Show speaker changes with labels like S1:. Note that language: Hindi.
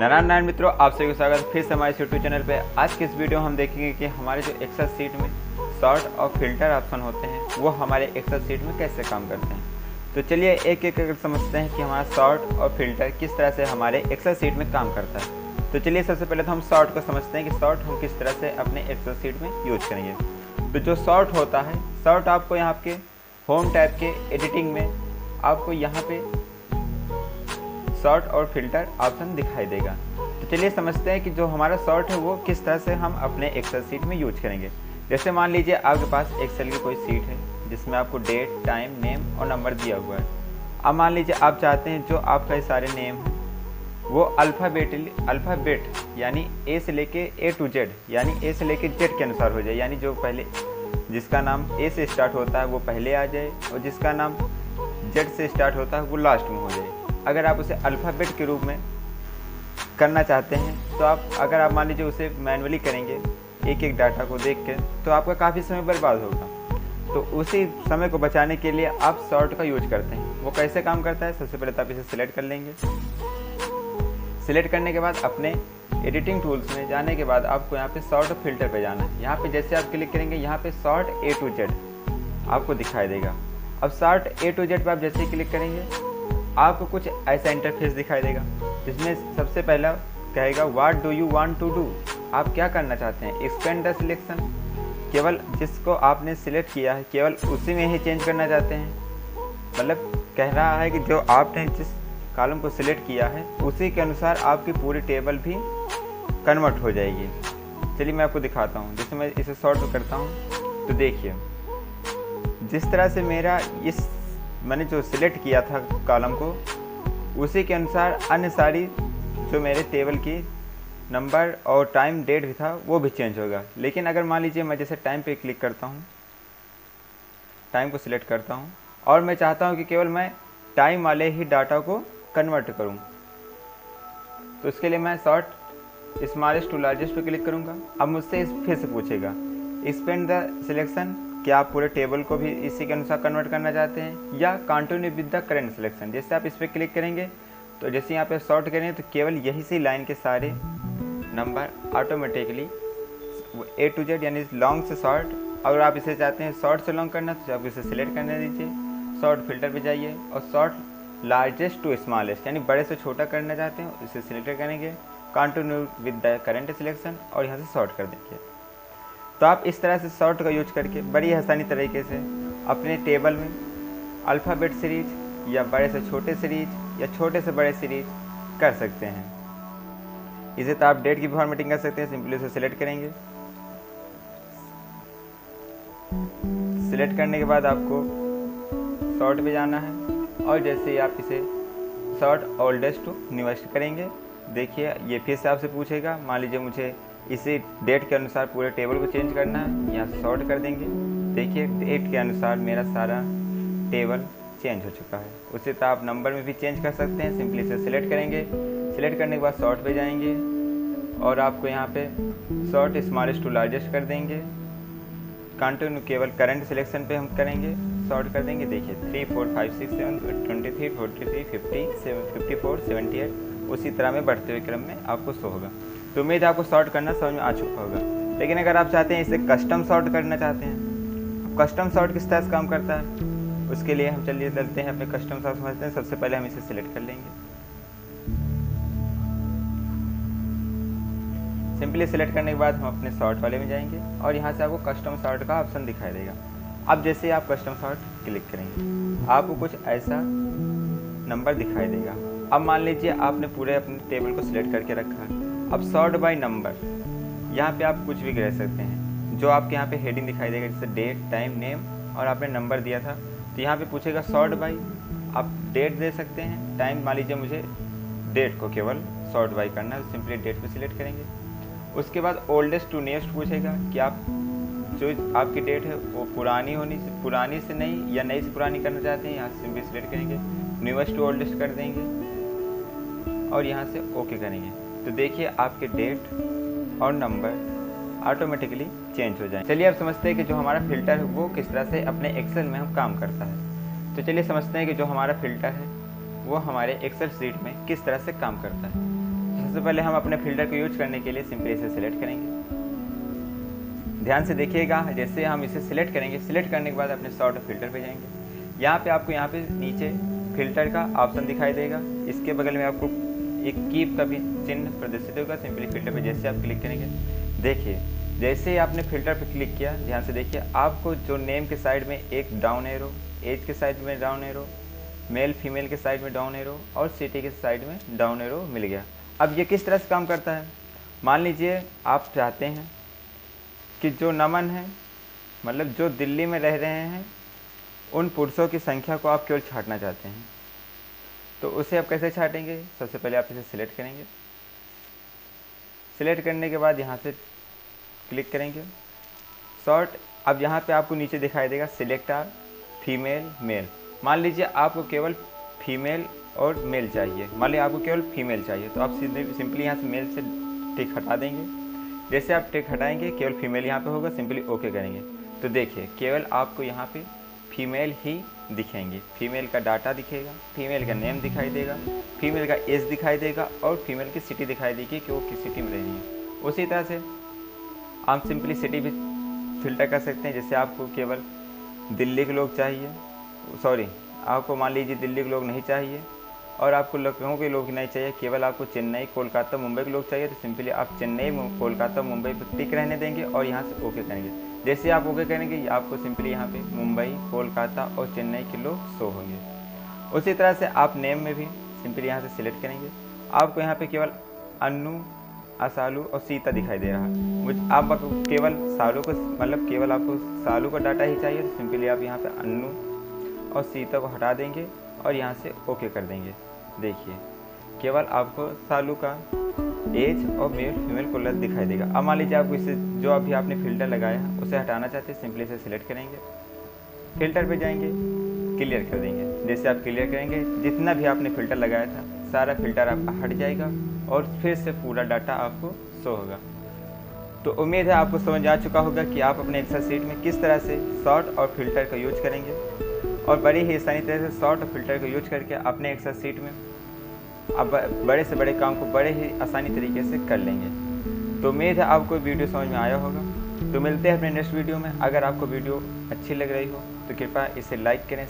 S1: नारायण मित्रों, आप सभी को स्वागत फिर से हमारे यूट्यूब चैनल पे। आज के इस वीडियो में हम देखेंगे कि हमारे जो एक्सेल सीट में सॉर्ट और फिल्टर ऑप्शन होते हैं वो हमारे एक्सेल सीट में कैसे काम करते हैं। तो चलिए एक एक कर समझते हैं कि हमारा सॉर्ट और फिल्टर किस तरह से हमारे एक्सेल सीट में काम करता है। तो चलिए सबसे पहले तो हम सॉर्ट को समझते हैं कि सॉर्ट हम किस तरह से अपने एक्सेल सीट में यूज करेंगे। तो जो सॉर्ट होता है, सॉर्ट आपको यहाँ के होम टैब के एडिटिंग में आपको यहाँ पे सॉर्ट और फिल्टर ऑप्शन दिखाई देगा। तो चलिए समझते हैं कि जो हमारा सॉर्ट है वो किस तरह से हम अपने एक्सेल सीट में यूज करेंगे। जैसे मान लीजिए आपके पास एक्सेल की कोई सीट है जिसमें आपको डेट, टाइम, नेम और नंबर दिया हुआ है। अब मान लीजिए आप चाहते हैं जो आपका सारे नेम है वो अल्फ़ाबेट यानी ए से लेके ए टू जेड यानी ए से लेके जेड के अनुसार हो जाए, यानी जो पहले जिसका नाम ए से स्टार्ट होता है वो पहले आ जाए और जिसका नाम जेड से स्टार्ट होता है वो लास्ट में हो जाए। अगर आप उसे अल्फ़ाबेट के रूप में करना चाहते हैं तो अगर आप मान लीजिए उसे मैनुअली करेंगे एक एक डाटा को देख के तो आपका काफ़ी समय बर्बाद होगा। तो उसी समय को बचाने के लिए आप सॉर्ट का यूज करते हैं। वो कैसे काम करता है, सबसे पहले तो आप इसे सिलेक्ट कर लेंगे। सिलेक्ट करने के बाद अपने एडिटिंग टूल्स में जाने के बाद आपको यहाँ पे सॉर्ट और फिल्टर पे जाना है। यहाँ पे जैसे आप क्लिक करेंगे यहाँ पे सॉर्ट ए टू जेड आपको दिखाई देगा। अब सॉर्ट ए टू जेड पर आप जैसे ही क्लिक करेंगे आपको कुछ ऐसा इंटरफेस दिखाई देगा जिसमें सबसे पहला कहेगा what do you want to do. आप क्या करना चाहते हैं, एक्सपेंड द सिलेक्शन, केवल जिसको आपने सिलेक्ट किया है केवल उसी में ही चेंज करना चाहते हैं। मतलब कह रहा है कि जो आपने जिस कॉलम को सिलेक्ट किया है उसी के अनुसार आपकी पूरी टेबल भी कन्वर्ट हो जाएगी। चलिए मैं आपको दिखाता हूँ। जैसे मैं इसे सॉर्ट करता हूँ तो देखिए जिस तरह से मेरा मैंने जो सिलेक्ट किया था कॉलम को उसी के अनुसार अन्य सारी जो मेरे टेबल की नंबर और टाइम डेट भी था वो भी चेंज होगा। लेकिन अगर मान लीजिए मैं जैसे टाइम पे क्लिक करता हूँ, टाइम को सिलेक्ट करता हूँ और मैं चाहता हूँ कि केवल मैं टाइम वाले ही डाटा को कन्वर्ट करूँ, तो इसके लिए मैं सॉर्ट स्मॉलेस्ट टू लार्जेस्ट पे क्लिक करूँगा। अब मुझसे फिर से पूछेगा एक्सपेंड द सिलेक्शन, क्या आप पूरे टेबल को भी इसी के अनुसार कन्वर्ट करना चाहते हैं या continue with the current selection. जैसे आप इस पर क्लिक करेंगे तो जैसे यहाँ पे सॉर्ट करेंगे तो केवल यही सी लाइन के सारे number automatically A to Z यानी लॉन्ग से शॉर्ट। अगर आप इसे चाहते हैं शॉर्ट से लॉन्ग करना तो आप इसे सिलेक्ट करने दीजिए, शॉर्ट फिल्टर पे जाइए और शॉर्ट लार्जेस्ट टू स्मॉलेस्ट यानी बड़े से छोटा करना चाहते हैं इसे सिलेक्ट करेंगे, continue with the current selection और यहाँ से शॉर्ट कर देंगे। तो आप इस तरह से शॉर्ट का यूज करके बड़ी आसानी तरीके से अपने टेबल में अल्फ़ाबेट सीरीज या बड़े से छोटे सीरीज या छोटे से बड़े सीरीज कर सकते हैं। इसे तो आप डेट की फॉर्मेटिंग कर सकते हैं। सिंपली उसे सिलेक्ट करेंगे। सिलेक्ट करने के बाद आपको शॉर्ट पे जाना है और जैसे ही आप इसे शॉर्ट ओल्डेस्ट टू न्यूएस्ट करेंगे, देखिए ये फिर से आपसे पूछेगा। मान लीजिए मुझे इसी डेट के अनुसार पूरे टेबल को चेंज करना है, यहाँ से शॉर्ट कर देंगे। देखिए डेट के अनुसार मेरा सारा टेबल चेंज हो चुका है। उसे तो आप नंबर में भी चेंज कर सकते हैं। सिंपली से सिलेक्ट करेंगे। सिलेक्ट करने के बाद शॉर्ट पे जाएंगे और आपको यहाँ पे शॉर्ट स्मॉलेस्ट टू लार्जेस्ट कर देंगे। कंटिन्यू केवल करंट सिलेक्शन पे हम करेंगे, शॉर्ट कर देंगे। देखिए 3 4 5 6 7 23 43 50 54 78 उसी तरह में बढ़ते हुए क्रम में आपको शो होगा। तो उम्मीद है आपको शॉर्ट करना समझ में आ चुका होगा। लेकिन अगर आप चाहते हैं इसे कस्टम शॉर्ट करना चाहते हैं, कस्टम शॉर्ट किस तरह से काम करता है उसके लिए हम चलिए चलते हैं अपने कस्टम शॉर्ट समझते हैं। सबसे पहले हम इसे सिलेक्ट कर लेंगे। सिंपली सिलेक्ट करने के बाद हम अपने शॉर्ट वाले में जाएंगे और यहाँ से आपको कस्टम शॉर्ट का ऑप्शन दिखाई देगा। अब जैसे आप कस्टम शॉर्ट क्लिक करेंगे आपको कुछ ऐसा नंबर दिखाई देगा। अब मान लीजिए आपने पूरे अपने टेबल को सिलेक्ट करके रखा है। अब सॉर्ट बाय नंबर, यहाँ पे आप कुछ भी रह सकते हैं। जो आपके यहाँ पे हेडिंग दिखाई देगा जैसे डेट, टाइम, नेम और आपने नंबर दिया था तो यहाँ पे पूछेगा सॉर्ट बाय। आप डेट दे सकते हैं, टाइम मान लीजिए मुझे डेट को केवल सॉर्ट बाय करना है, सिंपली डेट पे सिलेक्ट करेंगे। उसके बाद ओल्डेस्ट टू न्यूएस्ट पूछेगा कि आप जो आपकी डेट है वो पुरानी से नई या नई से पुरानी करना चाहते हैं, यहाँ से सिंपली सिलेक्ट करेंगे, न्यूएस्ट टू ओल्डेस्ट कर देंगे और यहाँ से ओके करेंगे। तो देखिए आपके डेट और नंबर ऑटोमेटिकली चेंज हो जाए। चलिए अब समझते हैं कि जो हमारा फिल्टर है वो किस तरह से अपने एक्सेल में हम काम करता है। तो चलिए समझते हैं कि जो हमारा फिल्टर है वो हमारे एक्सेल शीट में किस तरह से काम करता है। सबसे पहले हम अपने फिल्टर को यूज करने के लिए सिंपली इसे सिलेक्ट करेंगे। ध्यान से देखिएगा, जैसे हम इसे सिलेक्ट करेंगे, सिलेक्ट करने के बाद अपने सॉर्ट और फिल्टर पे जाएंगे। यहाँ पे आपको यहाँ पे नीचे फिल्टर का ऑप्शन दिखाई देगा, इसके बगल में आपको एक कीप का भी चिन्ह प्रदर्शित होगा। सिंपली फिल्टर पे जैसे आप क्लिक करेंगे, देखिए जैसे ही आपने फिल्टर पे क्लिक किया, ध्यान से देखिए, आपको जो नेम के साइड में एक डाउन एरो, एज के साइड में डाउन एरो, मेल फीमेल के साइड में डाउन एरो और सिटी के साइड में डाउन एरो मिल गया। अब ये किस तरह से काम करता है, मान लीजिए आप चाहते हैं कि जो नमन है, मतलब जो दिल्ली में रह रहे हैं, उन पुरुषों की संख्या को आप केवल छांटना चाहते हैं, तो उसे आप कैसे छांटेंगे। सबसे पहले आप इसे सिलेक्ट करेंगे, सिलेक्ट करने के बाद यहाँ से क्लिक करेंगे सॉर्ट। अब यहाँ पे आपको नीचे दिखाई देगा सिलेक्ट आर फीमेल मेल। मान लीजिए आपको केवल फीमेल और मेल चाहिए, मान लीजिए आपको केवल फीमेल चाहिए, तो आप सिंपली यहाँ से मेल से टिक हटा देंगे। जैसे आप टिक हटाएंगे, केवल फीमेल यहाँ पे होगा, सिंपली ओके करेंगे, तो देखिए केवल आपको यहाँ पे फीमेल ही दिखेंगी। फीमेल का डाटा दिखेगा, फीमेल का नेम दिखाई देगा, फीमेल का एज दिखाई देगा और फीमेल की सिटी दिखाई देगी कि वो किस सिटी में रह रही है। उसी तरह से आप सिंपली सिटी भी फिल्टर कर सकते हैं। जैसे आपको केवल दिल्ली के लोग चाहिए, सॉरी आपको मान लीजिए दिल्ली के लोग नहीं चाहिए और आपको लखनऊ के लोग नहीं चाहिए, केवल आपको चेन्नई, कोलकाता, मुंबई के लोग चाहिए, तो सिंपली आप चेन्नई, कोलकाता, मुंबई पर टिक रहने देंगे और यहाँ से ओके करेंगे। जैसे आप ओके करेंगे, आपको सिंपली यहाँ पे मुंबई, कोलकाता और चेन्नई के लोग शो होंगे। उसी तरह से आप नेम में भी सिंपली यहाँ से सिलेक्ट करेंगे, आपको यहाँ पे केवल अन्नू, असालू और सीता दिखाई दे रहा है। आपको केवल सालू को, मतलब केवल आपको सालू का डाटा ही चाहिए, तो सिंपली आप यहाँ पे अन्नू और सीता को हटा देंगे और यहाँ से ओके कर देंगे। देखिए केवल आपको सालू का एज और मेल फीमेल को अलग दिखाई देगा। अब मान लीजिए आपको इसे, जो अभी आपने फिल्टर लगाया उसे हटाना चाहते हैं, सिंपली इसे सिलेक्ट करेंगे, फिल्टर पे जाएंगे, क्लियर कर देंगे। जैसे आप क्लियर करेंगे, जितना भी आपने फिल्टर लगाया था सारा फिल्टर आपका हट जाएगा और फिर से पूरा डाटा आपको शो होगा। तो उम्मीद है आपको समझ आ चुका होगा कि आप अपने एक्सेल शीट में किस तरह से सॉर्ट और फिल्टर का यूज करेंगे और बड़ी ही आसानी तरह से सॉर्ट और फिल्टर का यूज करके अपने एक्सेल शीट में आप बड़े से बड़े काम को बड़े ही आसानी तरीके से कर लेंगे। तो उम्मीद है आपको वीडियो समझ में आया होगा। तो मिलते हैं अपने नेक्स्ट वीडियो में। अगर आपको वीडियो अच्छी लग रही हो तो कृपया इसे लाइक करें।